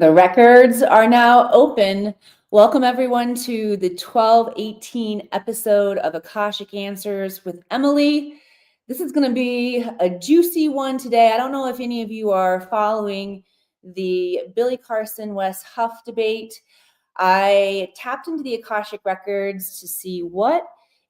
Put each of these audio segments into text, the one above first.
The records are now open. Welcome everyone to the 12/18 episode of Akashic Answers with Emily. This is going to be a juicy one today. I don't know if any of you are following the Billy Carson Wes Huff debate. I tapped into the Akashic Records to see what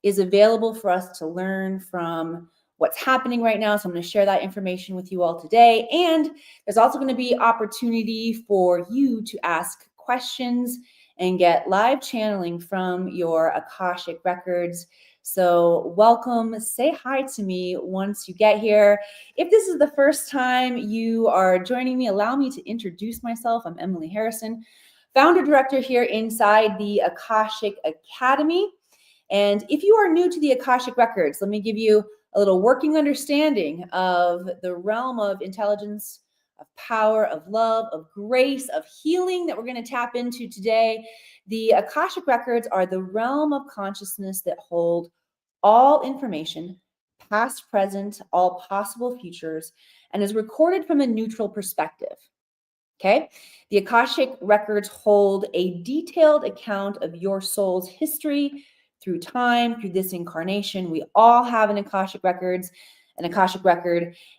is available for us to learn from what's happening right now. So I'm going to share that information with you all today. And there's also going to be opportunity for you to ask questions and get live channeling from your Akashic Records. So welcome, say hi to me once you get here. If this is the first time you are joining me, allow me to introduce myself. I'm Emily Harrison, founder director here inside the Akashic Academy. And if you are new to the Akashic Records, let me give you a little working understanding of the realm of intelligence, of power, of love, of grace, of healing that we're going to tap into today. The Akashic Records are the realm of consciousness that hold all information, past, present, all possible futures, and is recorded from a neutral perspective. Okay? The Akashic Records hold a detailed account of your soul's history through time, through this incarnation. We all have an Akashic record.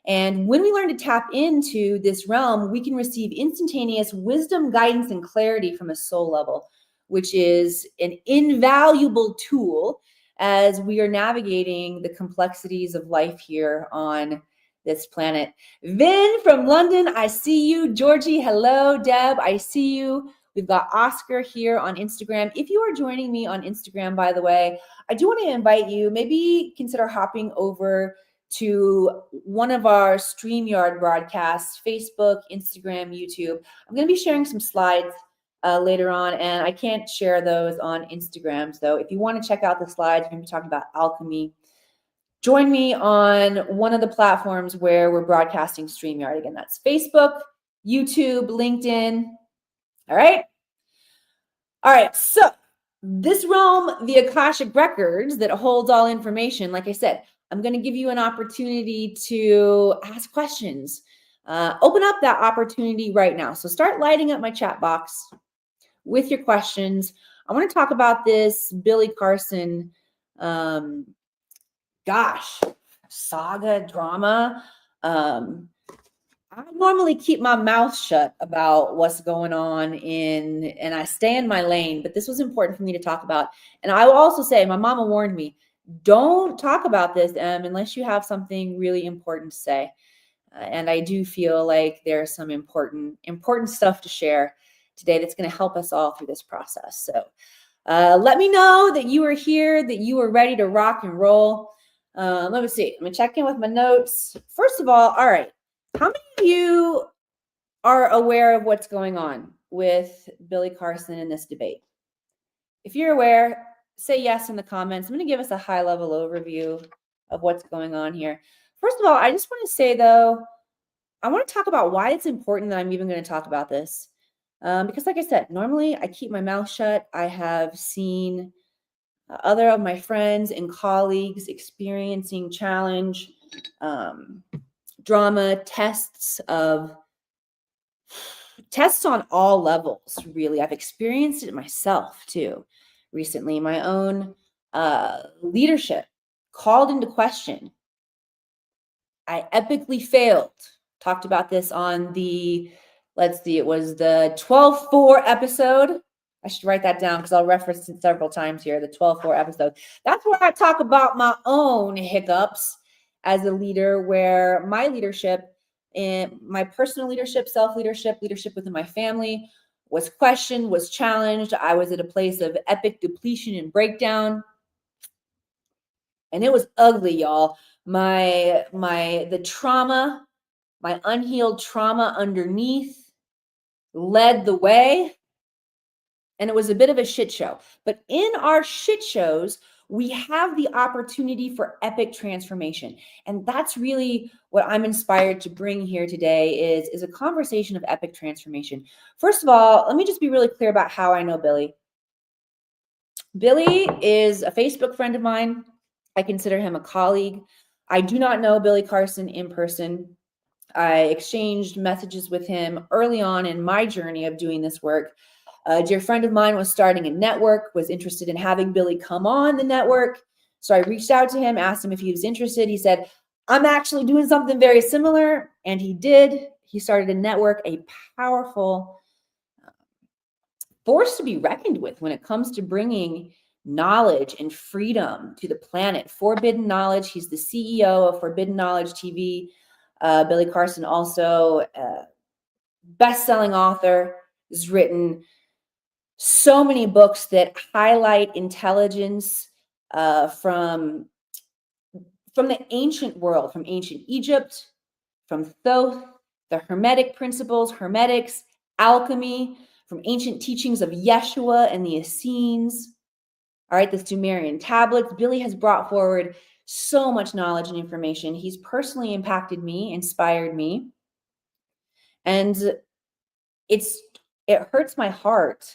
And when we learn to tap into this realm, we can receive instantaneous wisdom, guidance, and clarity from a soul level, which is an invaluable tool as we are navigating the complexities of life here on this planet. Vin from London, I see you. Georgie, hello. Deb, I see you. We've got Oscar here on Instagram. If you are joining me on Instagram, by the way, I do want to invite you, maybe consider hopping over to one of our StreamYard broadcasts, Facebook, Instagram, YouTube. I'm going to be sharing some slides later on, and I can't share those on Instagram. So if you want to check out the slides, we're going to be talking about alchemy. Join me on one of the platforms where we're broadcasting StreamYard. Again, that's Facebook, YouTube, LinkedIn. All right. So this realm, the Akashic Records that holds all information, like I said, I'm going to give you an opportunity to ask questions. Open up that opportunity right now. So start lighting up my chat box with your questions. I want to talk about this Billy Carson saga, drama. I normally keep my mouth shut about what's going on and I stay in my lane, but this was important for me to talk about. And I will also say, my mama warned me, don't talk about this unless you have something really important to say. And I do feel like there's some important stuff to share today that's going to help us all through this process. So let me know that you are here, that you are ready to rock and roll. Let me see. I'm going to check in with my notes. First of all right. How many of you are aware of what's going on with Billy Carson in this debate? If you're aware, say yes in the comments. I'm going to give us a high-level overview of what's going on here. First of all, I just want to say, though, I want to talk about why it's important that I'm even going to talk about this. Because like I said, normally I keep my mouth shut. I have seen other of my friends and colleagues experiencing challenge, drama, tests on all levels, really. I've experienced it myself too recently. My own leadership called into question. I epically failed. Talked about this on it was the 12/4 episode. I should write that down because I'll reference it several times here, the 12/4 episode. That's where I talk about my own hiccups as a leader, where my leadership and my personal leadership, self-leadership, leadership within my family was questioned, was challenged. I was at a place of epic depletion and breakdown. And it was ugly, y'all. The trauma, my unhealed trauma underneath led the way. And it was a bit of a shit show. But in our shit shows, we have the opportunity for epic transformation. And that's really what I'm inspired to bring here today is a conversation of epic transformation. First of all, let me just be really clear about how I know Billy. Billy is a Facebook friend of mine. I consider him a colleague. I do not know Billy Carson in person. I exchanged messages with him early on in my journey of doing this work. A dear friend of mine was starting a network, was interested in having Billy come on the network. So I reached out to him, asked him if he was interested. He said, I'm actually doing something very similar. And he did. He started a network, a powerful force to be reckoned with when it comes to bringing knowledge and freedom to the planet. Forbidden Knowledge. He's the CEO of Forbidden Knowledge TV. Billy Carson, also best-selling author, has written so many books that highlight intelligence from the ancient world, from ancient Egypt, from Thoth, the Hermetic principles, Hermetics, alchemy, from ancient teachings of Yeshua and the Essenes. All right, the Sumerian tablets. Billy has brought forward so much knowledge and information. He's personally impacted me, inspired me. And it hurts my heart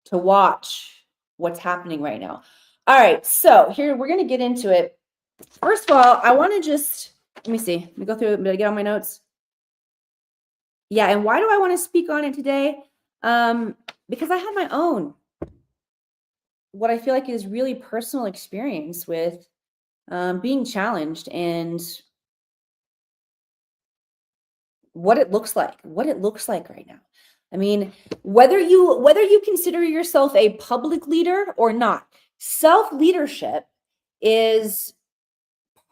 to watch what's happening right now. All right, so here we're going to get into it. First of all, I want to just, let me see. Let me go through, did I get all my notes? Yeah, and why do I want to speak on it today? Because I have my own, what I feel like is really personal experience with being challenged and what it looks like right now. I mean, whether you consider yourself a public leader or not, self-leadership is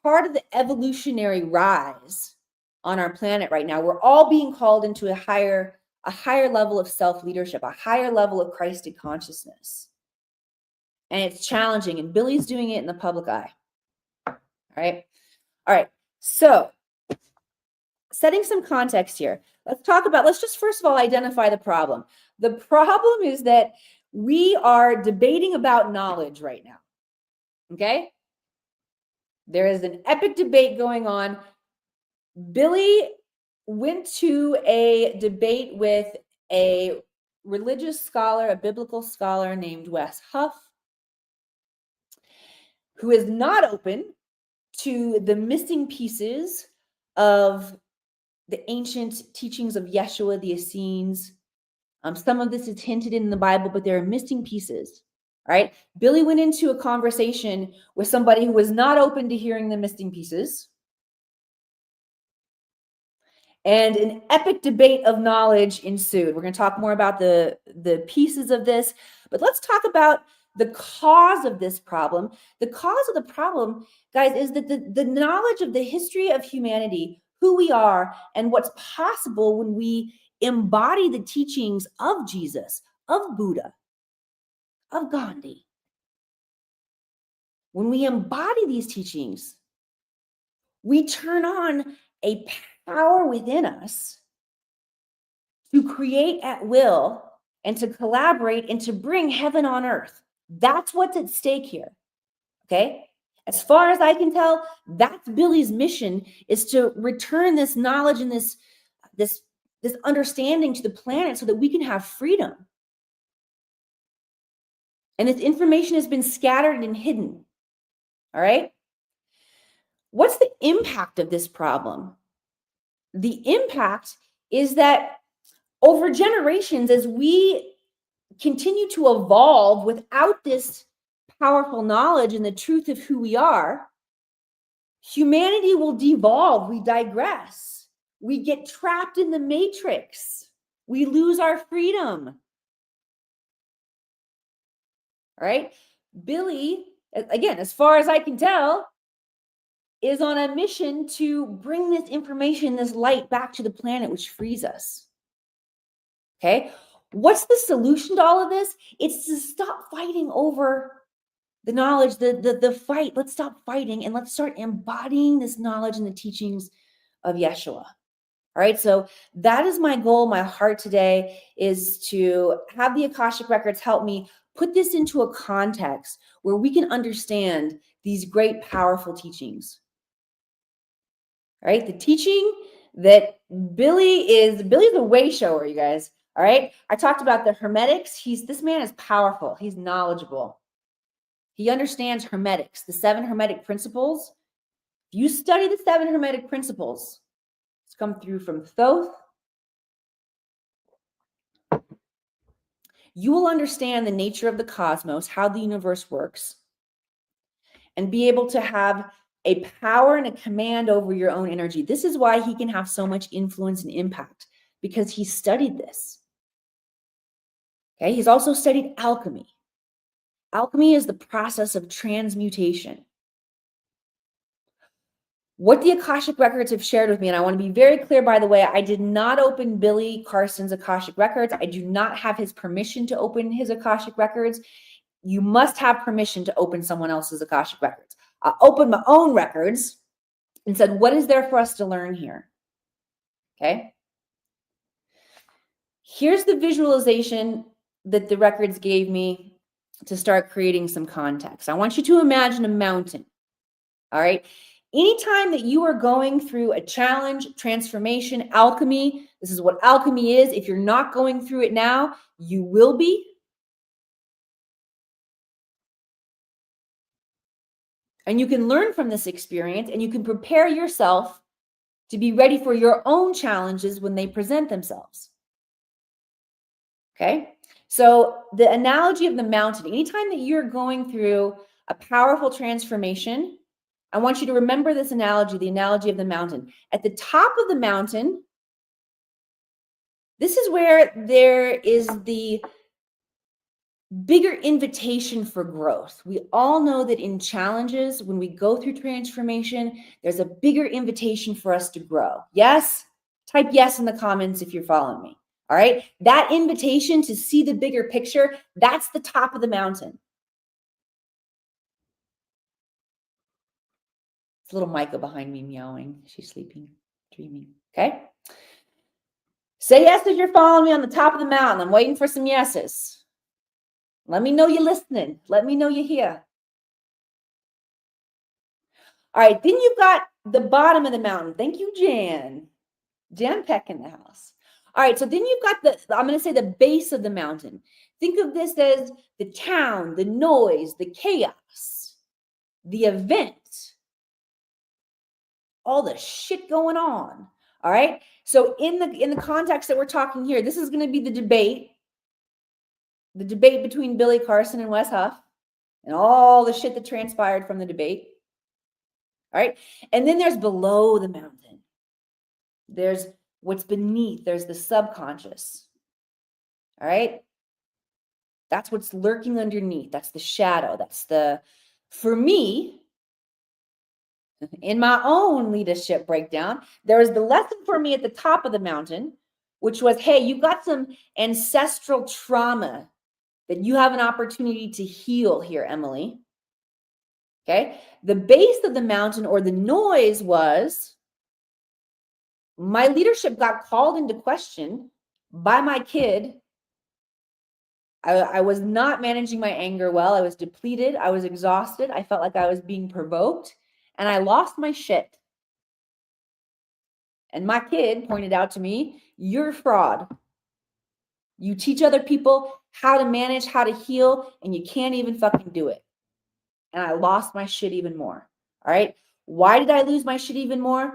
part of the evolutionary rise on our planet right now. We're all being called into a higher level of self-leadership, a higher level of Christed consciousness. And it's challenging, and Billy's doing it in the public eye. All right. So, setting some context here. Let's just first of all identify the problem. The problem is that we are debating about knowledge right now. Okay? There is an epic debate going on. Billy went to a debate with a religious scholar, a biblical scholar named Wes Huff, who is not open to the missing pieces of the ancient teachings of Yeshua, the Essenes. Some of this is hinted in the Bible, but there are missing pieces. All right. Billy went into a conversation with somebody who was not open to hearing the missing pieces. And an epic debate of knowledge ensued. We're going to talk more about the pieces of this, but let's talk about the cause of this problem. The cause of the problem, guys, is that the knowledge of the history of humanity, who we are, and what's possible when we embody the teachings of Jesus, of Buddha, of Gandhi. When we embody these teachings, we turn on a power within us to create at will and to collaborate and to bring heaven on earth. That's what's at stake here. Okay? As far as I can tell, that's Billy's mission, is to return this knowledge and this understanding to the planet so that we can have freedom. And this information has been scattered and hidden. All right? What's the impact of this problem? The impact is that over generations, as we continue to evolve without this powerful knowledge and the truth of who we are, humanity will devolve. We digress. We get trapped in the matrix. We lose our freedom. All right. Billy, again, as far as I can tell, is on a mission to bring this information, this light back to the planet, which frees us. Okay. What's the solution to all of this? It's to stop fighting over the knowledge, the fight. Let's stop fighting and let's start embodying this knowledge and the teachings of Yeshua. All right. So that is my goal. My heart today is to have the Akashic Records help me put this into a context where we can understand these great, powerful teachings. All right. The teaching that Billy's a way shower, you guys. All right. I talked about the Hermetics. This man is powerful. He's knowledgeable. He understands Hermetics, the 7 Hermetic principles. If you study the 7 Hermetic principles, come through from Thoth, you will understand the nature of the cosmos, how the universe works, and be able to have a power and a command over your own energy. This is why he can have so much influence and impact, because he studied this. Okay, he's also studied alchemy. Alchemy is the process of transmutation. What the Akashic Records have shared with me, and I want to be very clear, by the way, I did not open Billy Carson's Akashic Records. I do not have his permission to open his Akashic Records. You must have permission to open someone else's Akashic Records. I opened my own records and said, what is there for us to learn here? Okay. Here's the visualization that the records gave me to start creating some context. I want you to imagine a mountain. All right. Anytime that you are going through a challenge, transformation, alchemy, this is what alchemy is. If you're not going through it now, you will be. And you can learn from this experience, and you can prepare yourself to be ready for your own challenges when they present themselves. Okay? So the analogy of the mountain, anytime that you're going through a powerful transformation, I want you to remember this analogy, the analogy of the mountain. At the top of the mountain, this is where there is the bigger invitation for growth. We all know that in challenges, when we go through transformation, there's a bigger invitation for us to grow. Yes? Type yes in the comments if you're following me. All right? That invitation to see the bigger picture, that's the top of the mountain. It's little Micah behind me meowing. She's sleeping, dreaming. Okay? Say yes if you're following me on the top of the mountain. I'm waiting for some yeses. Let me know you're listening. Let me know you're here. All right, then you've got the bottom of the mountain. Thank you, Jan. Jan Peck in the house. All right, so then you've got I'm going to say the base of the mountain. Think of this as the town, the noise, the chaos, the event, all the shit going on. All right, so in the context that we're talking here, this is going to be the debate between Billy Carson and Wes Huff, and all the shit that transpired from the debate. All right. And then there's below the mountain. There's what's beneath. There's the subconscious. All right. That's what's lurking underneath. That's the shadow. For me, in my own leadership breakdown, there was the lesson for me at the top of the mountain, which was, hey, you've got some ancestral trauma that you have an opportunity to heal here, Emily. Okay. The base of the mountain, or the noise, was my leadership got called into question by my kid. I was not managing my anger well. I was depleted. I was exhausted. I felt like I was being provoked, and I lost my shit. And my kid pointed out to me, you're a fraud. You teach other people how to manage, how to heal, and you can't even fucking do it. And I lost my shit even more. All right. Why did I lose my shit even more?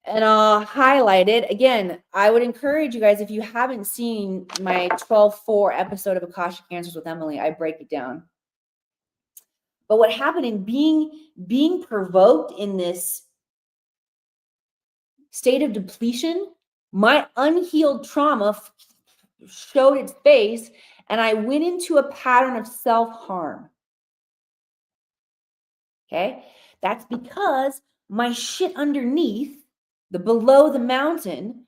And I'll highlight it. Again, I would encourage you guys, if you haven't seen my 12-4 episode of Akashic Answers with Emily, I break it down. But what happened in being provoked in this state of depletion, my unhealed trauma showed its face, and I went into a pattern of self-harm. Okay? That's because my shit underneath, the below the mountain,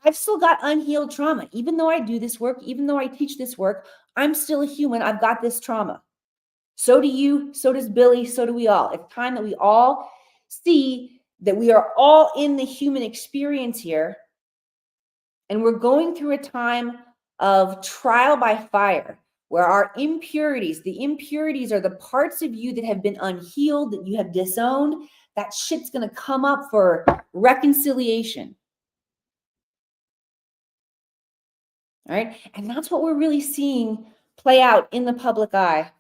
I've still got unhealed trauma. Even though I do this work, even though I teach this work, I'm still a human. I've got this trauma. So do you, so does Billy, so do we all. It's time that we all see that we are all in the human experience here, and we're going through a time of trial by fire, where our impurities, the impurities are the parts of you that have been unhealed, that you have disowned. That shit's going to come up for reconciliation. All right. And that's what we're really seeing play out in the public eye.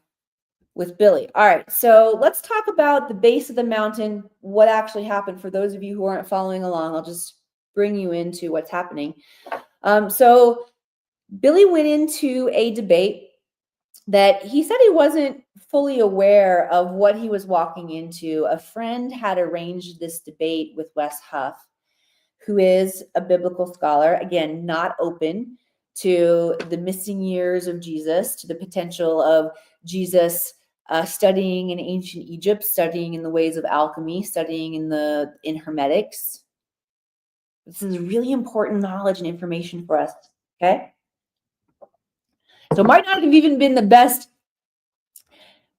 with Billy. All right, so let's talk about the base of the mountain, what actually happened. For those of you who aren't following along, I'll just bring you into what's happening. So Billy went into a debate that he said he wasn't fully aware of what he was walking into. A friend had arranged this debate with Wes Huff, who is a biblical scholar, again, not open to the missing years of Jesus, to the potential of Jesus studying in ancient Egypt, studying in the ways of alchemy, studying in hermetics. This is really important knowledge and information for us, okay? So it might not have even been the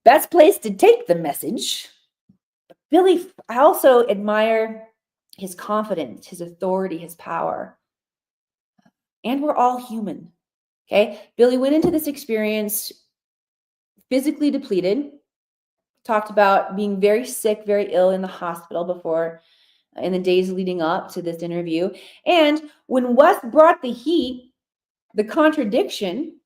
best place to take the message. But Billy, I also admire his confidence, his authority, his power. And we're all human, okay? Billy went into this experience physically depleted, talked about being very sick, very ill in the hospital before, in the days leading up to this interview. And when Wes brought the heat, the contradiction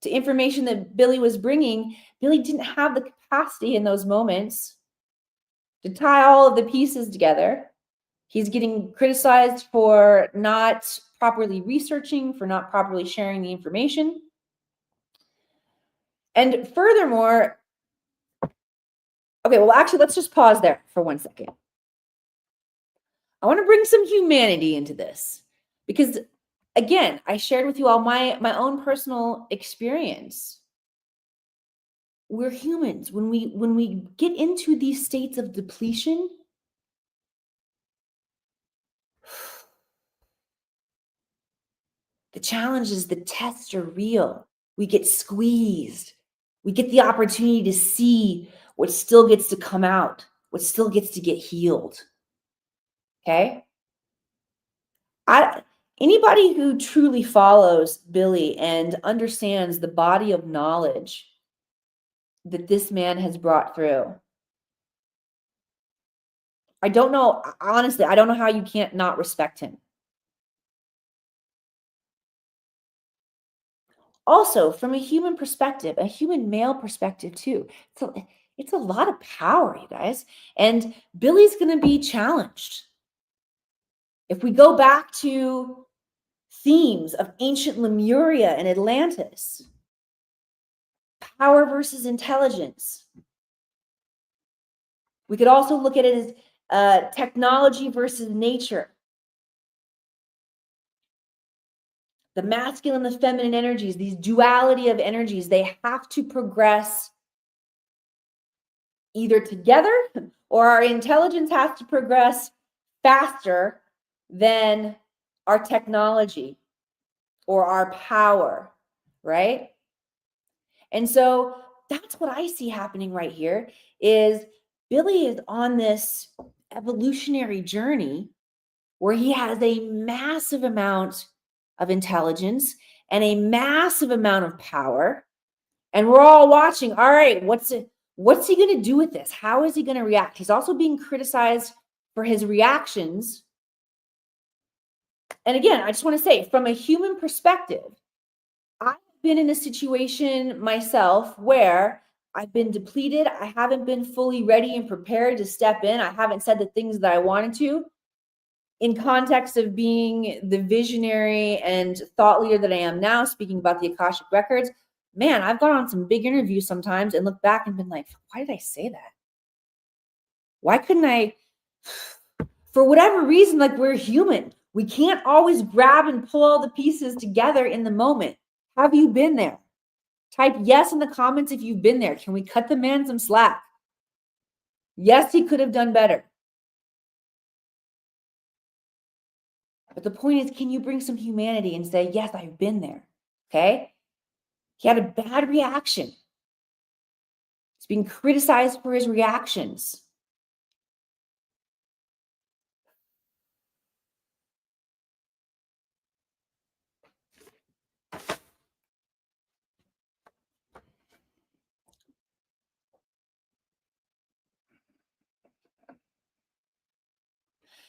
to information that Billy was bringing, Billy didn't have the capacity in those moments to tie all of the pieces together. He's getting criticized for not properly researching, for not properly sharing the information. And furthermore, okay, well, actually, let's just pause there for 1 second. I want to bring some humanity into this because, again, I shared with you all my own personal experience. We're humans. When we get into these states of depletion, the challenges, the tests are real. We get squeezed. We get the opportunity to see what still gets to come out, what still gets to get healed. Okay? Anybody who truly follows Billy and understands the body of knowledge that this man has brought through, I don't know, honestly, I don't know how you can't not respect him. Also, from a human perspective, a human male perspective too, it's a lot of power, you guys. And Billy's going to be challenged. If we go back to themes of ancient Lemuria and Atlantis, power versus intelligence. We could also look at it as technology versus nature. The masculine and the feminine energies, these duality of energies, they have to progress either together, or our intelligence has to progress faster than our technology or our power, right? And so that's what I see happening right here is Billy is on this evolutionary journey where he has a massive amount of intelligence and a massive amount of power. And we're all watching, all right, what's he going to do with this? How is he going to react? He's also being criticized for his reactions. And again, I just want to say, from a human perspective, I've been in a situation myself where I've been depleted. I haven't been fully ready and prepared to step in. I haven't said the things that I wanted to. In context of being the visionary and thought leader that I am now, speaking about the Akashic Records, man, I've gone on some big interviews sometimes and looked back and been like, why did I say that? Why couldn't I? For whatever reason, like, we're human. We can't always grab and pull all the pieces together in the moment. Have you been there? Type yes in the comments if you've been there. Can we cut the man some slack? Yes, he could have done better. But the point is, can you bring some humanity and say, yes, I've been there, okay? He had a bad reaction. He's being criticized for his reactions.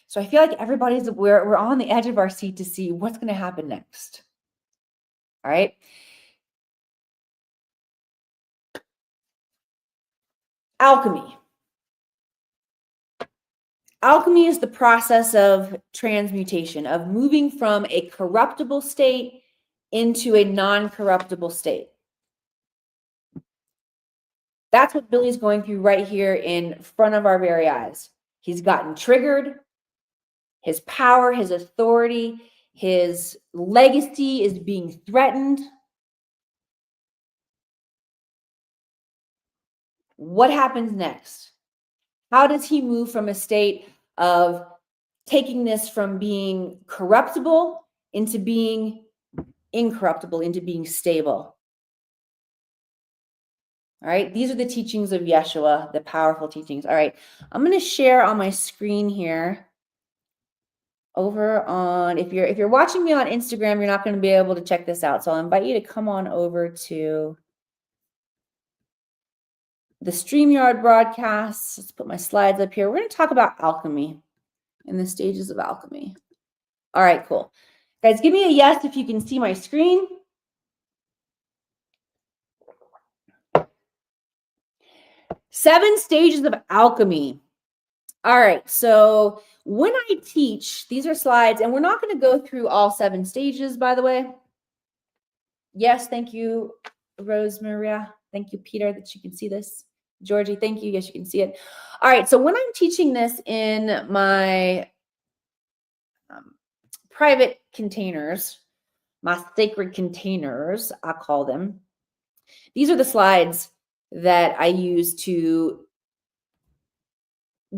So I feel like we're on the edge of our seat to see what's going to happen next. All right. Alchemy. Alchemy is the process of transmutation, of moving from a corruptible state into a non-corruptible state. That's what Billy's going through right here in front of our very eyes. He's gotten triggered. His power, his authority, his legacy is being threatened. What happens next? How does he move from a state of taking this from being corruptible into being incorruptible, into being stable? All right, these are the teachings of Yeshua, the powerful teachings. All right, I'm going to share on my screen here. Over on, if you're watching me on Instagram, you're not going to be able to check this out. So I'll invite you to come on over to the StreamYard broadcast. Let's put my slides up here. We're going to talk about alchemy and the stages of alchemy. All right, cool. Guys, give me a yes if you can see my screen. Seven stages of alchemy. All right, so when I teach, these are slides, and we're not going to go through all 7 stages, by the way. Yes, thank you, Rosemaria. Thank you, Peter, that you can see this. Georgie, thank you. Yes, you can see it. All right, so when I'm teaching this in my private containers, my sacred containers, I call them, these are the slides that I use to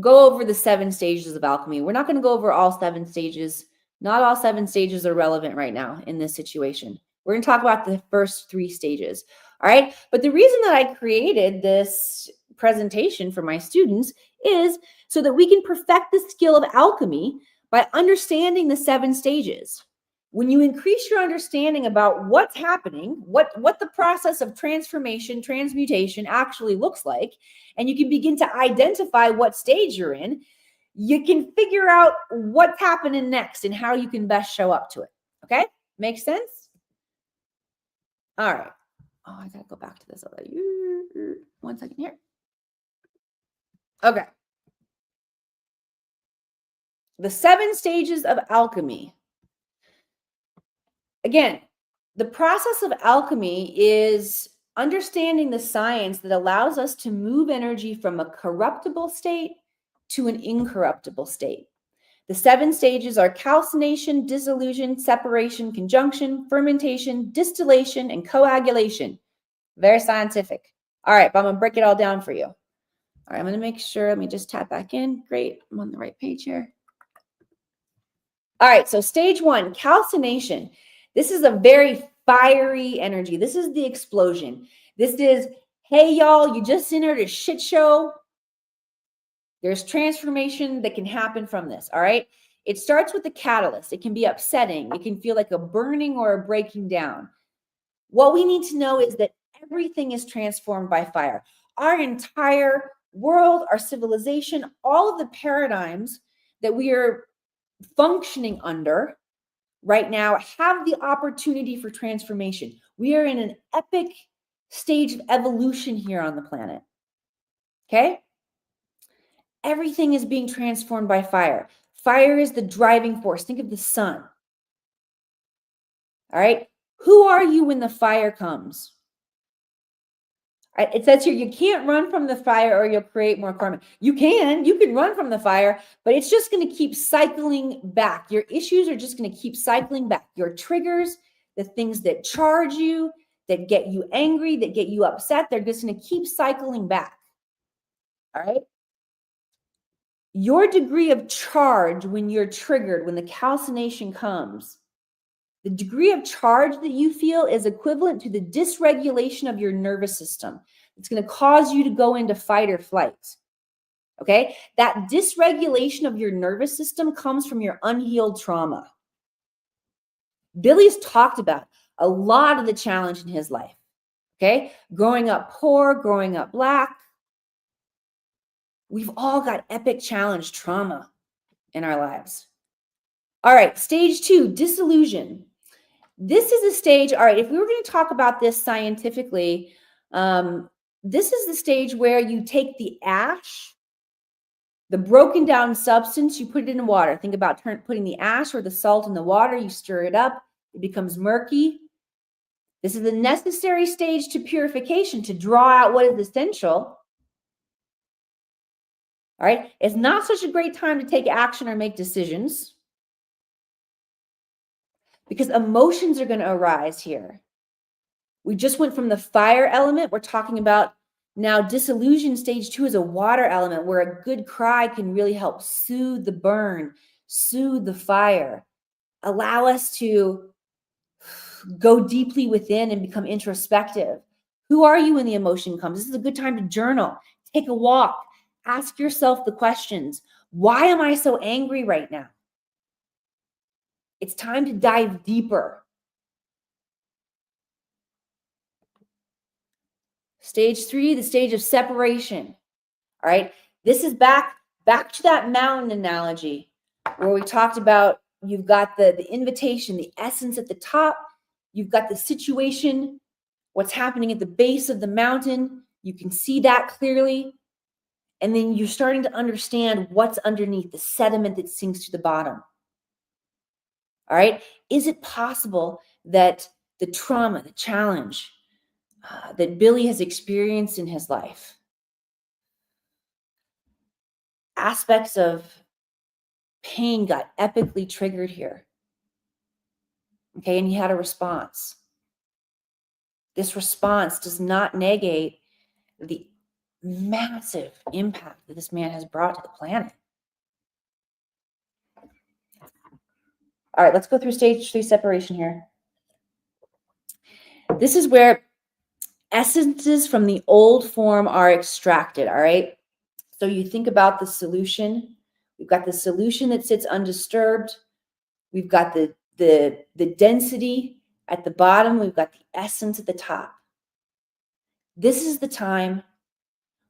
go over the 7 stages of alchemy. We're not going to go over all 7 stages. Not all 7 stages are relevant right now in this situation. We're going to talk about the first 3 stages. All right. But the reason that I created this presentation for my students is so that we can perfect the skill of alchemy by understanding the 7 stages. When you increase your understanding about what's happening, what the process of transformation, transmutation actually looks like, and you can begin to identify what stage you're in, you can figure out what's happening next and how you can best show up to it. Okay? Makes sense? All right. Oh, I got to go back to this. 1 second here. Okay. The 7 stages of alchemy. Again, the process of alchemy is understanding the science that allows us to move energy from a corruptible state to an incorruptible state. The 7 stages are calcination, dissolution, separation, conjunction, fermentation, distillation, and coagulation. Very scientific. All right, but I'm going to break it all down for you. All right, I'm going to make sure. Let me just tap back in. Great. I'm on the right page here. All right, so stage 1, calcination. This is a very fiery energy. This is the explosion. This is, hey, y'all, you just entered a shit show. There's transformation that can happen from this, all right? It starts with the catalyst. It can be upsetting. It can feel like a burning or a breaking down. What we need to know is that everything is transformed by fire. Our entire world, our civilization, all of the paradigms that we are functioning under right now have the opportunity for transformation. We are in an epic stage of evolution here on the planet. Okay? Everything is being transformed by fire. Fire is the driving force. Think of the sun. All right? Who are you when the fire comes? All right, it says here, you can't run from the fire or you'll create more karma. You can run from the fire, but it's just going to keep cycling back. Your issues are just going to keep cycling back. Your triggers, the things that charge you, that get you angry, that get you upset, they're just going to keep cycling back. All right? Your degree of charge when you're triggered, when the calcination comes, the degree of charge that you feel is equivalent to the dysregulation of your nervous system. It's going to cause you to go into fight or flight. Okay? That dysregulation of your nervous system comes from your unhealed trauma. Billy's talked about a lot of the challenge in his life. Okay? Growing up poor, growing up Black. We've all got epic challenge trauma in our lives. All right, stage 2, disillusion. This is a stage, all right, if we were going to talk about this scientifically, this is the stage where you take the ash, the broken down substance, you put it in water. Think about putting the ash or the salt in the water. You stir it up. It becomes murky. This is the necessary stage to purification, to draw out what is essential. All right. It's not such a great time to take action or make decisions because emotions are going to arise here. We just went from the fire element. We're talking about now disillusion stage 2 is a water element where a good cry can really help soothe the burn, soothe the fire, allow us to go deeply within and become introspective. Who are you when the emotion comes? This is a good time to journal, take a walk, ask yourself the questions. Why am I so angry right now? It's time to dive deeper. Stage 3, the stage of separation. All right. This is back to that mountain analogy where we talked about you've got the invitation, the essence at the top. You've got the situation, what's happening at the base of the mountain. You can see that clearly. And then you're starting to understand what's underneath, the sediment that sinks to the bottom. All right. Is it possible that the trauma, the challenge that Billy has experienced in his life, aspects of pain got epically triggered here? Okay. And he had a response. This response does not negate the massive impact that this man has brought to the planet. All right, let's go through stage 3 separation here. This is where essences from the old form are extracted, all right? So you think about the solution. We've got the solution that sits undisturbed. We've got the density at the bottom. We've got the essence at the top. This is the time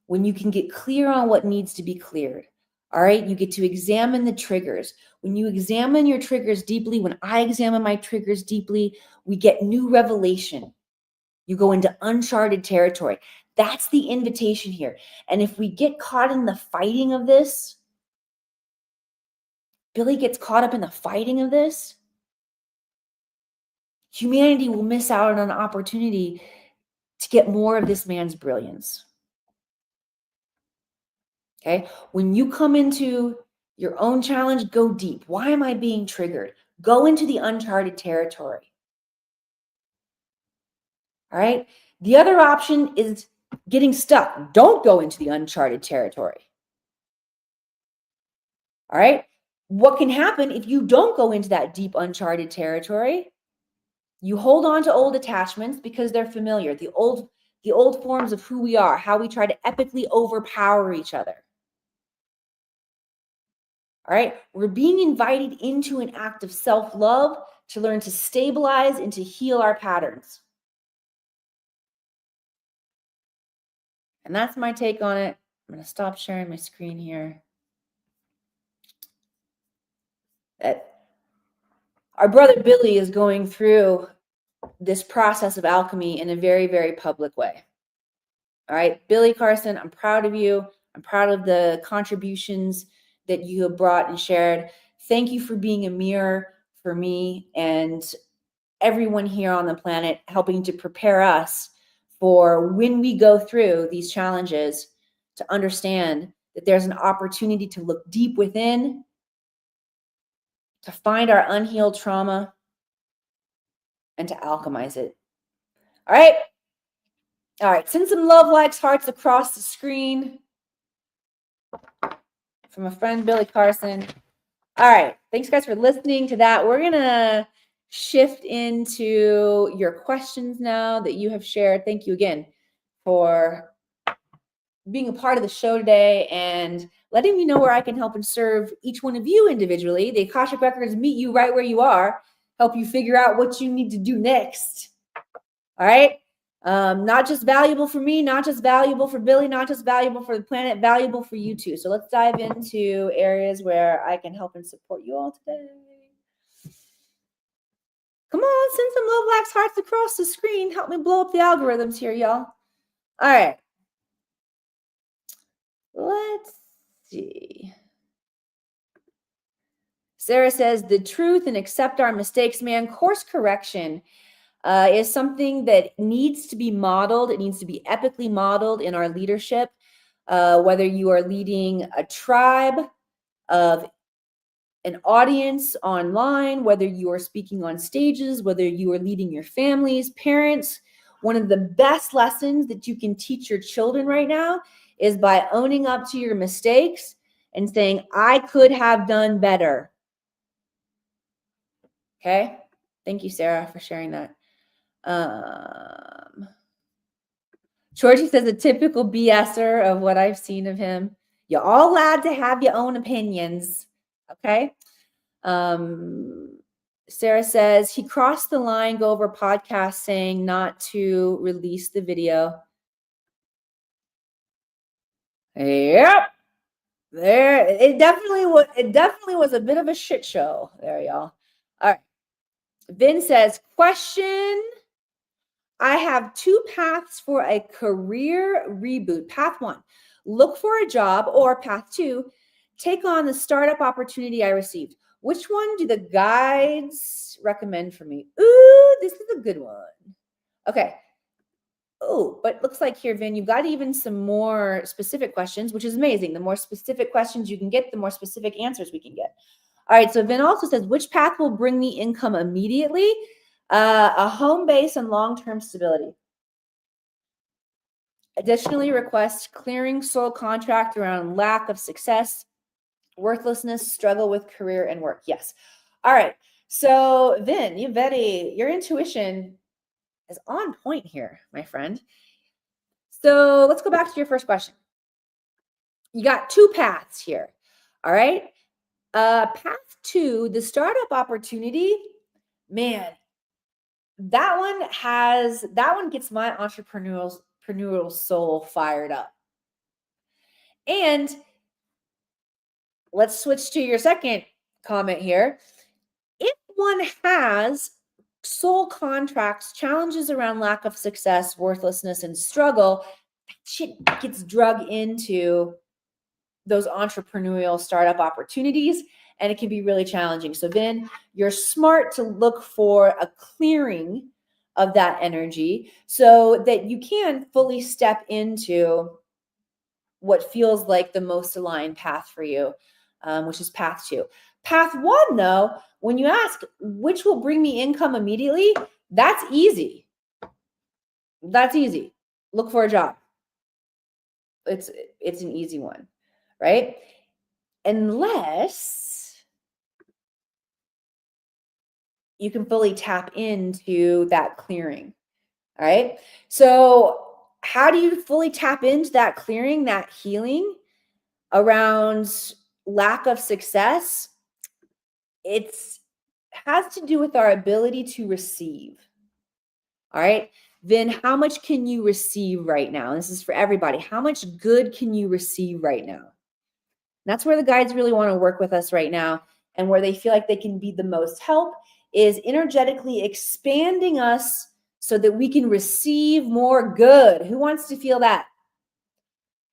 when you can get clear on what needs to be cleared. All right, you get to examine the triggers. When you examine your triggers deeply, when I examine my triggers deeply, we get new revelation. You go into uncharted territory. That's the invitation here. And if we get caught in the fighting of this, Billy gets caught up in the fighting of this, humanity will miss out on an opportunity to get more of this man's brilliance. Okay, when you come into your own challenge, go deep. Why am I being triggered? Go into the uncharted territory. All right. The other option is getting stuck. Don't go into the uncharted territory. All right. What can happen if you don't go into that deep uncharted territory? You hold on to old attachments because they're familiar. The old forms of who we are, how we try to epically overpower each other. All right, we're being invited into an act of self-love to learn to stabilize and to heal our patterns. And that's my take on it. I'm going to stop sharing my screen here. Our brother Billy is going through this process of alchemy in a very, very public way. All right, Billy Carson, I'm proud of you. I'm proud of the contributions that you have brought and shared. Thank you for being a mirror for me and everyone here on the planet, helping to prepare us for when we go through these challenges to understand that there's an opportunity to look deep within, to find our unhealed trauma, and to alchemize it. All right. All right. Send some love, likes, hearts across the screen from a friend, Billy Carson. All right. Thanks, guys, for listening to that. We're going to shift into your questions now that you have shared. Thank you again for being a part of the show today and letting me know where I can help and serve each one of you individually. The Akashic Records meet you right where you are, help you figure out what you need to do next. All right. Not just valuable for me, not just valuable for Billy, not just valuable for the planet, valuable for you too. So let's dive into areas where I can help and support you all today. Come on, send some love, likes, hearts across the screen. Help me blow up the algorithms here, y'all. All right. Let's see. Sarah says, the truth and accept our mistakes, man. Course correction is something that needs to be modeled. It needs to be epically modeled in our leadership, whether you are leading a tribe of an audience online, whether you are speaking on stages, whether you are leading your families, parents. One of the best lessons that you can teach your children right now is by owning up to your mistakes and saying, I could have done better. Okay. Thank you, Sarah, for sharing that. Georgie says a typical BSer of what I've seen of him. You're all allowed to have your own opinions. Okay. Sarah says he crossed the line, go over podcast saying not to release the video. Yep. There, it definitely was a bit of a shit show there, y'all. All right. Vin says, question. I have two paths for a career reboot. Path one, look for a job, or path two, take on the startup opportunity I received. Which one do the guides recommend for me? Ooh, this is a good one. Okay. Oh, but looks like here, Vin, you've got even some more specific questions, which is amazing. The more specific questions you can get, the more specific answers we can get. All right. So Vin also says, which path will bring me income immediately? A home base and long-term stability. Additionally, request clearing soul contract around lack of success, worthlessness, struggle with career and work. Yes. All right. So Vin, your intuition is on point here, my friend. So let's go back to your first question. You got two paths here. All right. Path two, the startup opportunity, man, that one gets my entrepreneurial soul fired up. And let's switch to your second comment here. If one has soul contracts, challenges around lack of success, worthlessness, and struggle, that shit gets drug into those entrepreneurial startup opportunities, and it can be really challenging. So then you're smart to look for a clearing of that energy so that you can fully step into what feels like the most aligned path for you, which is path two. Path one, though, when you ask which will bring me income immediately, that's easy. That's easy. Look for a job. It's an easy one, right? Unless you can fully tap into that clearing. All right. So how do you fully tap into that clearing, that healing around lack of success? It has to do with our ability to receive. All right. Then how much can you receive right now? This is for everybody. How much good can you receive right now? And that's where the guides really want to work with us right now, and where they feel like they can be the most help is energetically expanding us so that we can receive more good. Who wants to feel that?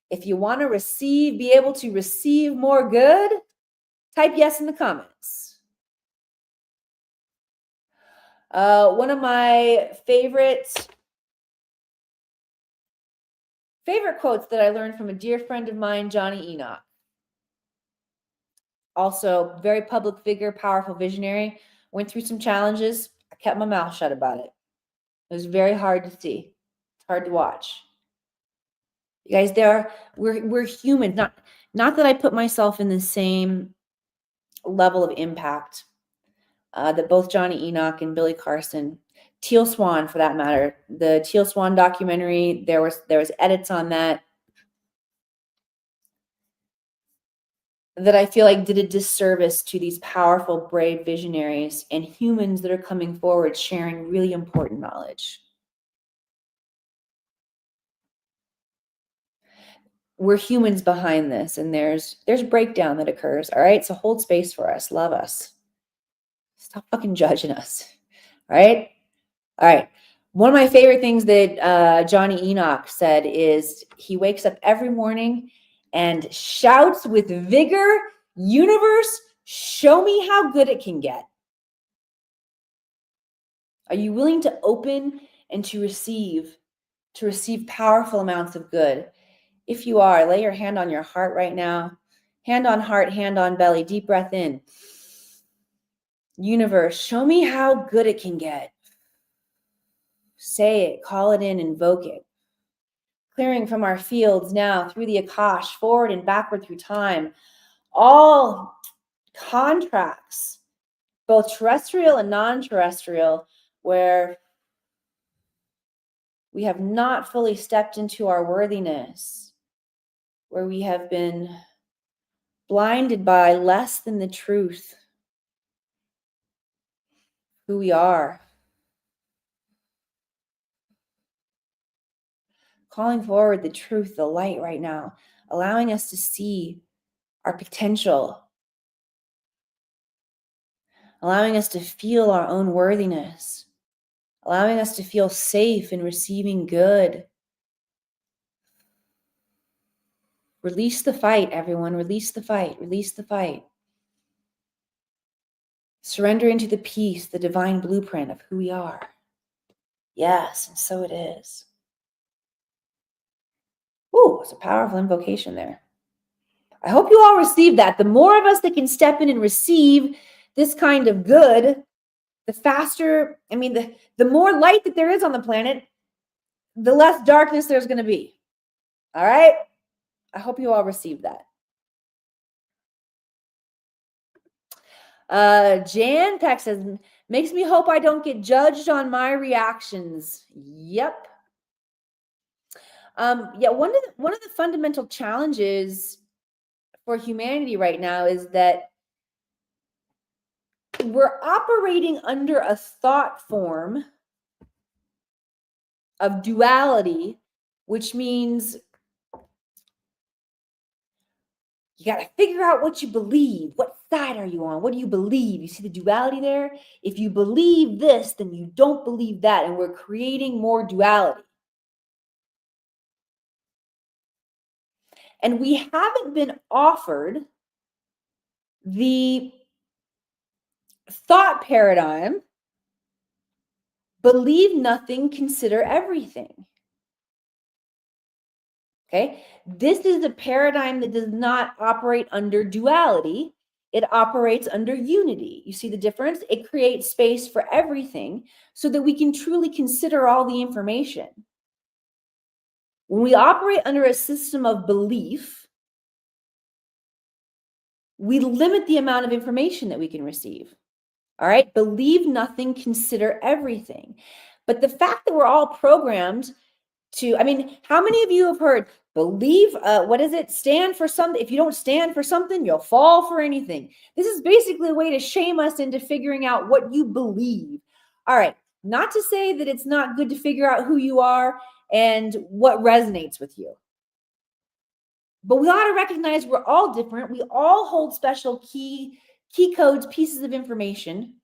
If you want to receive, be able to receive more good, type yes in the comments. One of my favorite quotes that I learned from a dear friend of mine, Johnny Enoch. Also, very public figure, powerful visionary. Went through some challenges. I kept my mouth shut about it. It was very hard to see. It's hard to watch. You guys, we're human. Not that I put myself in the same level of impact that both Johnny Enoch and Billy Carson, Teal Swan for that matter. The Teal Swan documentary, there was edits on that I feel like did a disservice to these powerful, brave visionaries and humans that are coming forward sharing really important knowledge. We're humans behind this, and there's breakdown that occurs. All right. So hold space for us. Love us. Stop fucking judging us. All right. All right. One of my favorite things that Johnny Enoch said is he wakes up every morning and shouts with vigor, universe, show me how good it can get. Are you willing to open and to receive powerful amounts of good? If you are, lay your hand on your heart right now. Hand on heart, hand on belly. Deep breath in. Universe, show me how good it can get. Say it, call it in, invoke it. Clearing from our fields now through the Akash, forward and backward through time. All contracts, both terrestrial and non-terrestrial, where we have not fully stepped into our worthiness, where we have been blinded by less than the truth, who we are. Calling forward the truth, the light right now, allowing us to see our potential, allowing us to feel our own worthiness, allowing us to feel safe in receiving good. Release the fight, everyone. Release the fight. Release the fight. Surrender into the peace, the divine blueprint of who we are. Yes, and so it is. Ooh, it's a powerful invocation there. I hope you all received that. The more of us that can step in and receive this kind of good, the faster, the more light that there is on the planet, the less darkness there's going to be. All right? I hope you all received that. Jan Peck says, makes me hope I don't get judged on my reactions. Yep. One of the fundamental challenges for humanity right now is that we're operating under a thought form of duality, which means you got to figure out what you believe. What side are you on? What do you believe? You see the duality there? If you believe this, then you don't believe that. And we're creating more duality. And we haven't been offered the thought paradigm, believe nothing, consider everything. Okay? This is a paradigm that does not operate under duality. It operates under unity. You see the difference? It creates space for everything so that we can truly consider all the information. When we operate under a system of belief, we limit the amount of information that we can receive. All right? Believe nothing, consider everything. But the fact that we're all programmed to, how many of you have heard believe, stand for something? If you don't stand for something, you'll fall for anything. This is basically a way to shame us into figuring out what you believe. All right. Not to say that it's not good to figure out who you are and what resonates with you. But we ought to recognize we're all different. We all hold special key codes, pieces of information.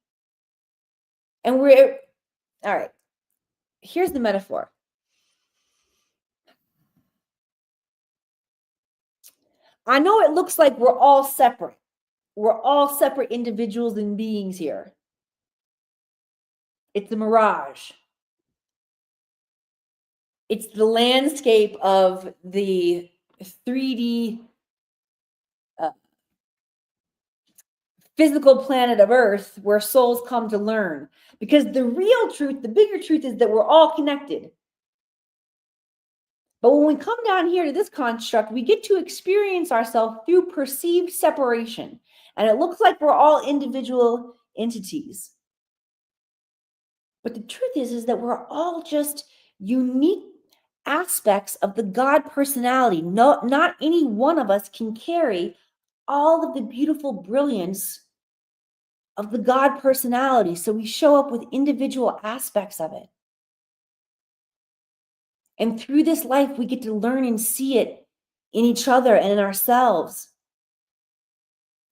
And all right. Here's the metaphor. I know it looks like we're all separate. We're all separate individuals and beings here. It's a mirage. It's the landscape of the 3D physical planet of Earth where souls come to learn. Because the real truth, the bigger truth is that we're all connected. But when we come down here to this construct, we get to experience ourselves through perceived separation. And it looks like we're all individual entities. But the truth is that we're all just unique aspects of the God personality. No, not any one of us can carry all of the beautiful brilliance of the God personality. So we show up with individual aspects of it. And through this life, we get to learn and see it in each other and in ourselves.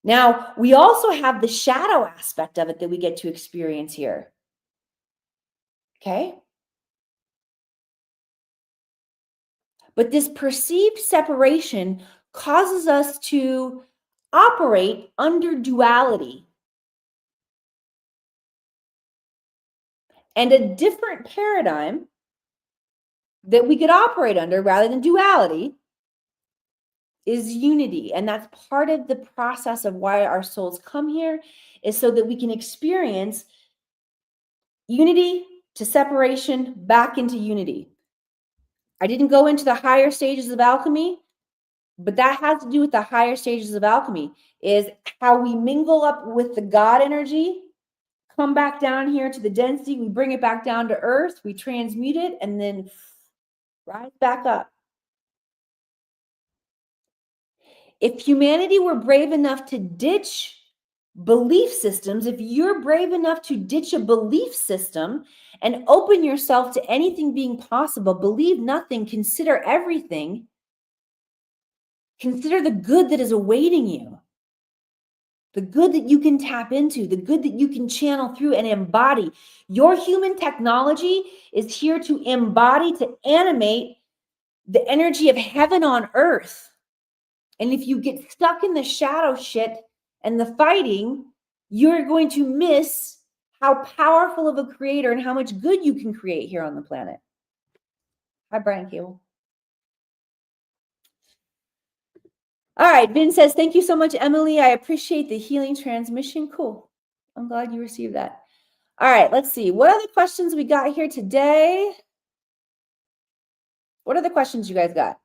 Now, we also have the shadow aspect of it that we get to experience here. Okay? But this perceived separation causes us to operate under duality. And a different paradigm that we could operate under rather than duality is unity. And that's part of the process of why our souls come here, is so that we can experience unity to separation back into unity. I didn't go into the higher stages of alchemy, but that has to do with the higher stages of alchemy, is how we mingle up with the God energy, come back down here to the density, we bring it back down to earth, we transmute it, and then rise back up. If humanity were brave enough to ditch belief systems, if you're brave enough to ditch a belief system and open yourself to anything being possible, believe nothing, consider everything, consider the good that is awaiting you, the good that you can tap into, the good that you can channel through and embody. Your human technology is here to embody, to animate the energy of heaven on earth. And if you get stuck in the shadow shit and the fighting, you're going to miss how powerful of a creator and how much good you can create here on the planet. Hi, Brian Cable. All right, Vin says, thank you so much, Emily. I appreciate the healing transmission. Cool. I'm glad you received that. All right, let's see. What other questions we got here today? What are the questions you guys got?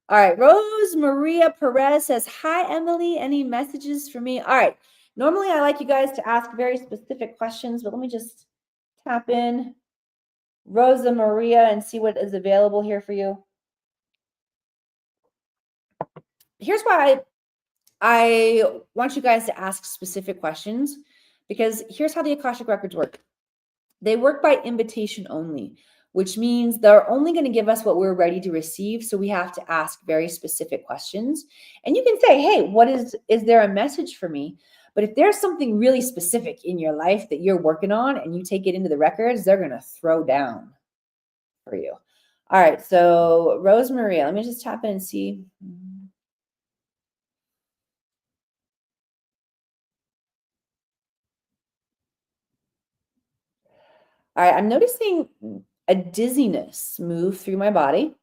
All right, Rose Maria Perez says, hi, Emily. Any messages for me? All right. Normally, I like you guys to ask very specific questions, but let me just tap in Rosa Maria and see what is available here for you. Here's why I want you guys to ask specific questions, because here's how the Akashic Records work. They work by invitation only, which means they're only going to give us what we're ready to receive. So we have to ask very specific questions. And you can say, hey, is there a message for me? But if there's something really specific in your life that you're working on and you take it into the records, they're going to throw down for you. All right. So Rose Maria, let me just tap in and see. All right. I'm noticing a dizziness move through my body.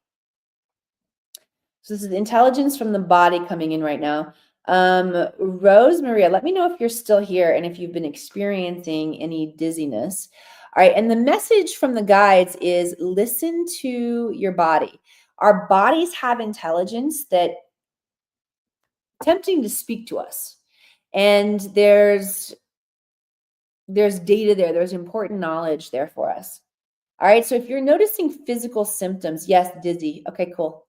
So this is intelligence from the body coming in right now. Rose Maria, let me know if you're still here and if you've been experiencing any dizziness. All right. And the message from the guides is listen to your body. Our bodies have intelligence that tempting to speak to us. And there's data there. There's important knowledge there for us. All right. So if you're noticing physical symptoms, yes, dizzy. Okay, cool.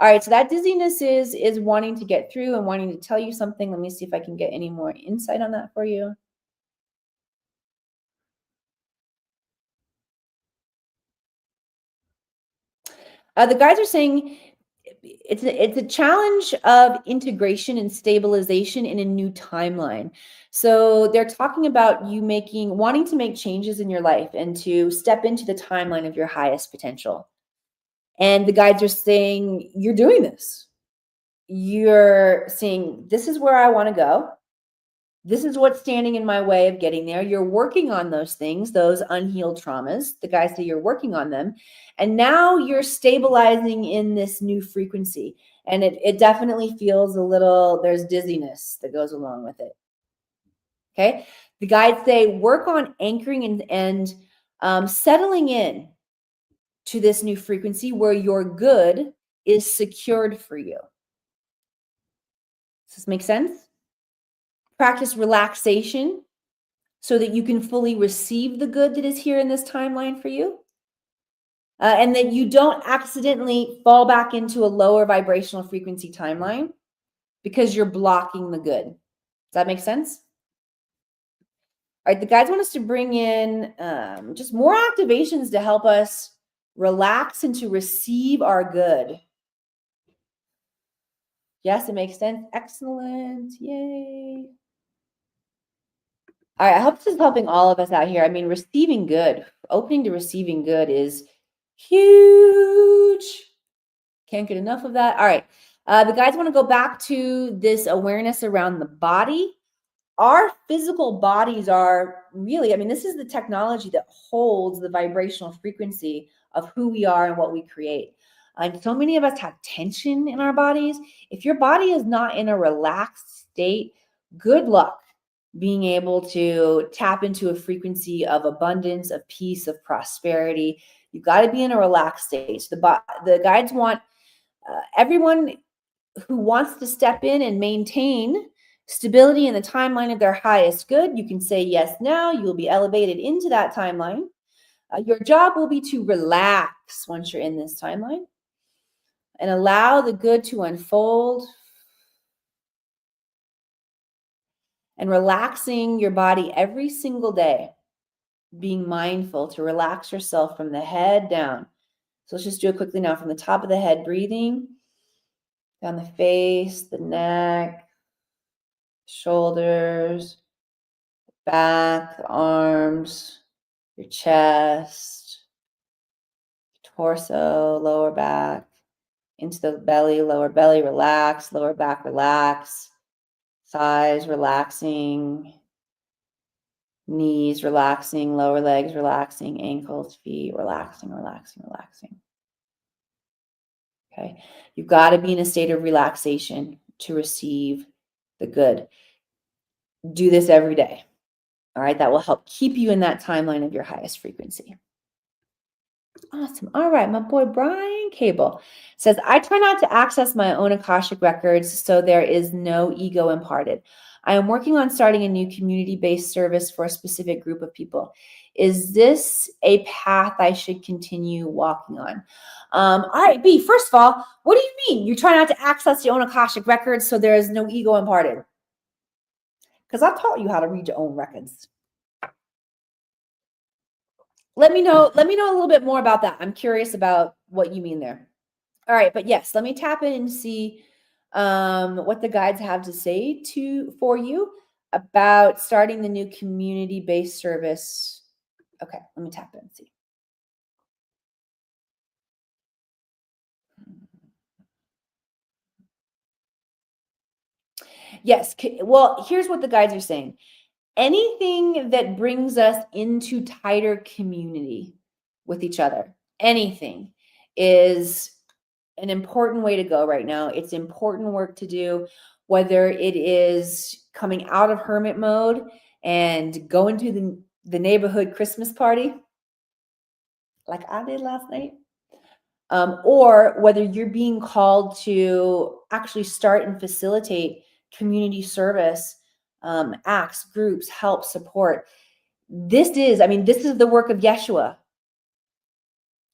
All right, so that dizziness is wanting to get through and wanting to tell you something. Let me see if I can get any more insight on that for you. The guys are saying it's a challenge of integration and stabilization in a new timeline. So they're talking about you wanting to make changes in your life and to step into the timeline of your highest potential. And the guides are saying, you're doing this. You're saying, this is where I want to go. This is what's standing in my way of getting there. You're working on those things, those unhealed traumas. The guys say you're working on them. And now you're stabilizing in this new frequency. And it definitely feels there's dizziness that goes along with it. Okay. The guides say work on anchoring and settling in to this new frequency where your good is secured for you. Does this make sense? Practice relaxation so that you can fully receive the good that is here in this timeline for you. And that you don't accidentally fall back into a lower vibrational frequency timeline because you're blocking the good. Does that make sense? All right, the guides want us to bring in just more activations to help us relax and to receive our good. Yes, it makes sense. Excellent. Yay. All right, I hope this is helping all of us out here. I mean, receiving good, opening to receiving good is huge. Can't get enough of that. All right. The guides want to go back to this awareness around the body. Our physical bodies are really, I mean, this is the technology that holds the vibrational frequency of who we are and what we create. And so many of us have tension in our bodies. If your body is not in a relaxed state, good luck being able to tap into a frequency of abundance, of peace, of prosperity. You've got to be in a relaxed state. The guides want everyone who wants to step in and maintain stability in the timeline of their highest good. You can say yes now. You'll be elevated into that timeline. Your job will be to relax once you're in this timeline and allow the good to unfold, and relaxing your body every single day, being mindful to relax yourself from the head down. So let's just do it quickly now. From the top of the head, breathing down the face, the neck, shoulders, back, the arms, your chest, torso, lower back, into the belly, lower belly, relax, lower back, relax, thighs relaxing, knees relaxing, lower legs relaxing, ankles, feet relaxing, relaxing, relaxing. Okay. You've got to be in a state of relaxation to receive the good. Do this every day. All right. That will help keep you in that timeline of your highest frequency. Awesome. All right. My boy Brian Cable says, I try not to access my own Akashic records, so there is no ego imparted. I am working on starting a new community-based service for a specific group of people. Is this a path I should continue walking on? All right, B, first of all, what do you mean you try not to access your own Akashic records so there is no ego imparted? Because I've taught you how to read your own records. Let me know a little bit more about that. I'm curious about what you mean there. All right, but yes, let me tap in and see what the guides have to say for you about starting the new community-based service. Okay, let me tap in and see. Yes, well, here's what the guides are saying. Anything that brings us into tighter community with each other, anything is an important way to go right now. It's important work to do, whether it is coming out of hermit mode and going to the neighborhood Christmas party, like I did last night, or whether you're being called to actually start and facilitate community service, acts, groups, help, support. This is the work of Yeshua.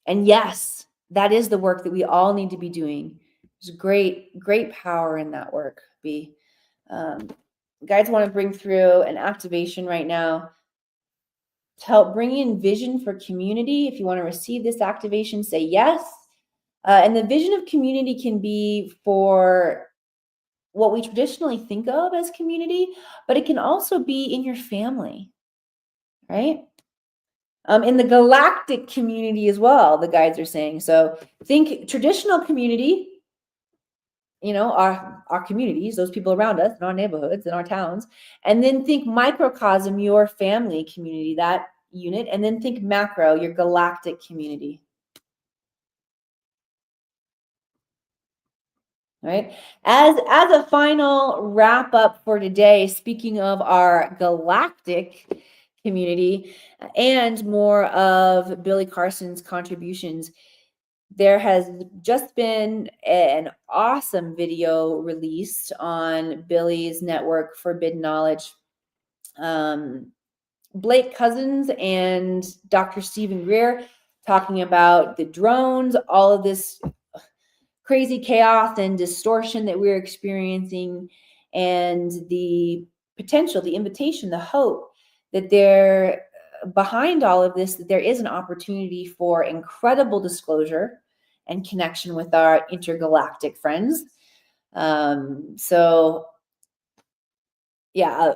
And yes, that is the work that we all need to be doing. There's great power in that work. Guides want to bring through an activation right now to help bring in vision for community. If you want to receive this activation, say yes. And the vision of community can be for what we traditionally think of as community, but it can also be in your family, right? In the galactic community as well, the guides are saying. So think traditional community, our communities, those people around us in our neighborhoods, in our towns, and then think microcosm, your family community, that unit, and then think macro, your galactic community. Right? As a final wrap up for today, speaking of our galactic community and more of Billy Carson's contributions, there has just been an awesome video released on Billy's network, Forbidden Knowledge. Blake Cousins and Dr. Stephen Greer talking about the drones, all of this crazy chaos and distortion that we're experiencing, and the potential, the invitation, the hope that there behind all of this, that there is an opportunity for incredible disclosure and connection with our intergalactic friends. So yeah,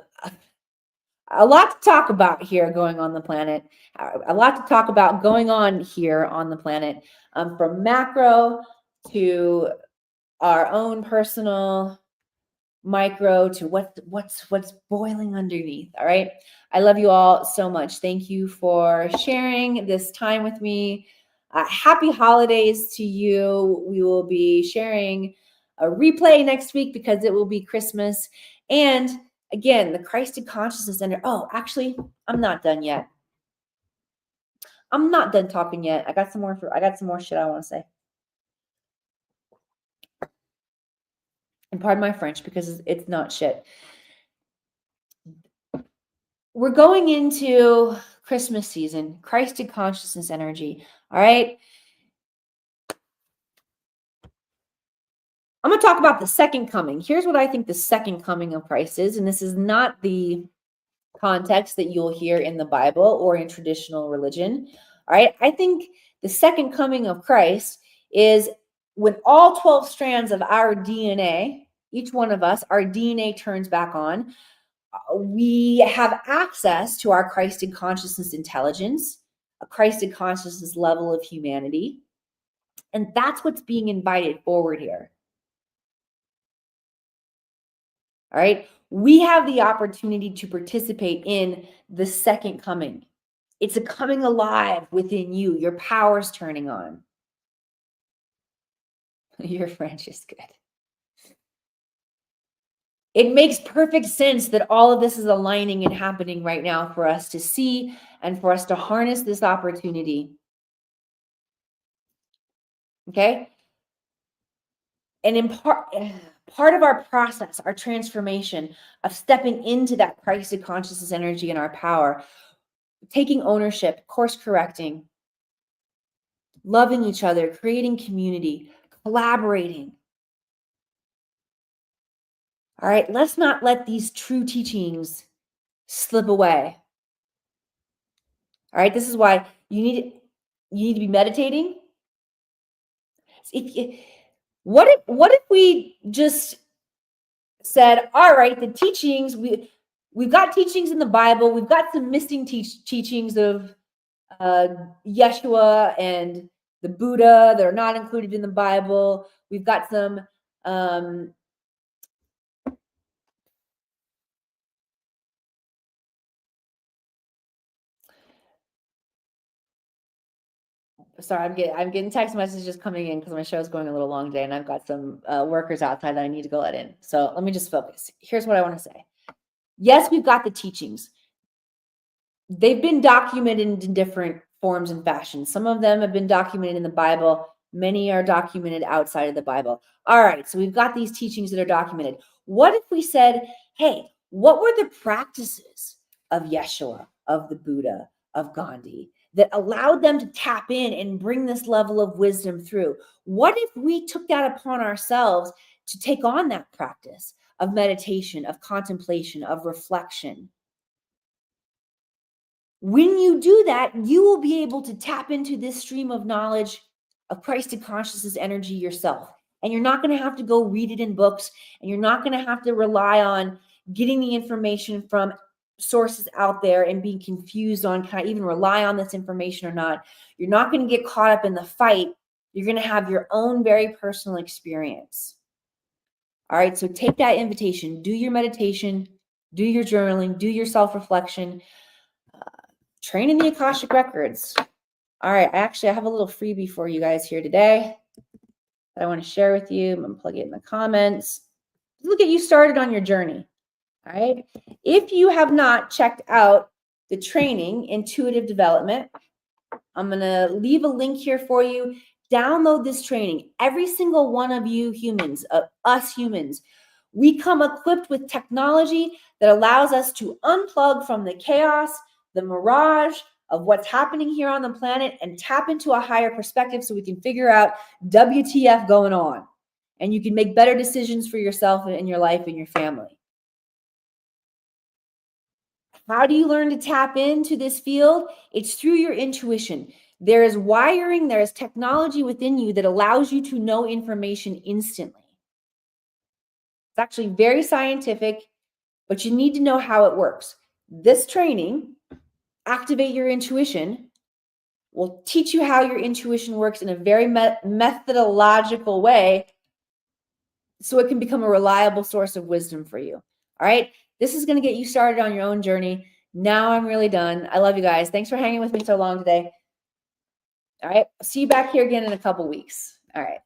a lot to talk about here going on the planet, a lot to talk about going on here on the planet, from macro to our own personal micro to what's boiling underneath. All right. I love you all so much. Thank you for sharing this time with me. Happy holidays to you. We will be sharing a replay next week because it will be Christmas. And again, the Christed Consciousness Center. Oh, actually, I'm not done yet. I'm not done talking yet. I got some more shit I want to say. And pardon my French because it's not shit. We're going into Christmas season, Christed Consciousness energy. All right. I'm going to talk about the second coming. Here's what I think the second coming of Christ is. And this is not the context that you'll hear in the Bible or in traditional religion. All right. I think the second coming of Christ is when all 12 strands of our DNA, each one of us, our DNA turns back on. We have access to our Christed consciousness intelligence, a Christed consciousness level of humanity. And that's what's being invited forward here. All right. We have the opportunity to participate in the second coming. It's a coming alive within you. Your power's turning on. Your French is good. It makes perfect sense that all of this is aligning and happening right now for us to see and for us to harness this opportunity. Okay. And in part of our process, our transformation of stepping into that Christed consciousness energy and our power, taking ownership, course correcting, loving each other, creating community, collaborating. All right, let's not let these true teachings slip away. All right, this is why you need to be meditating. What if we just said, all right, the teachings, we've got teachings in the Bible, we've got some missing teachings of Yeshua and the Buddha that are not included in the Bible. We've got some sorry, I'm getting text messages coming in because my show is going a little long day and I've got some workers outside that I need to go let in. So let me just focus. Here's what I want to say. Yes, we've got the teachings. They've been documented in different forms and fashions. Some of them have been documented in the Bible. Many are documented outside of the Bible. All right, so we've got these teachings that are documented. What if we said, hey, what were the practices of Yeshua, of the Buddha, of Gandhi that allowed them to tap in and bring this level of wisdom through? What if we took that upon ourselves to take on that practice of meditation, of contemplation, of reflection? When you do that, you will be able to tap into this stream of knowledge of Christed consciousness energy yourself. And you're not going to have to go read it in books, and you're not going to have to rely on getting the information from sources out there and being confused on can I even rely on this information or not. You're not going to get caught up in the fight. You're going to have your own very personal experience. All right, so take that invitation, do your meditation, do your journaling, do your self-reflection. Train in the Akashic Records. All right, I have a little freebie for you guys here today that I want to share with you. I'm going to plug it in the comments. We'll get you started on your journey. All right. If you have not checked out the training, Intuitive Development, I'm going to leave a link here for you. Download this training. Every single one of you humans, us humans, we come equipped with technology that allows us to unplug from the chaos, the mirage of what's happening here on the planet and tap into a higher perspective so we can figure out WTF going on. And you can make better decisions for yourself and in your life and your family. How do you learn to tap into this field? It's through your intuition. There is wiring, there is technology within you that allows you to know information instantly. It's actually very scientific, but you need to know how it works. This training, Activate Your Intuition, will teach you how your intuition works in a very methodological way so it can become a reliable source of wisdom for you. All right. This is going to get you started on your own journey. Now I'm really done. I love you guys. Thanks for hanging with me so long today. All right. See you back here again in a couple weeks. All right.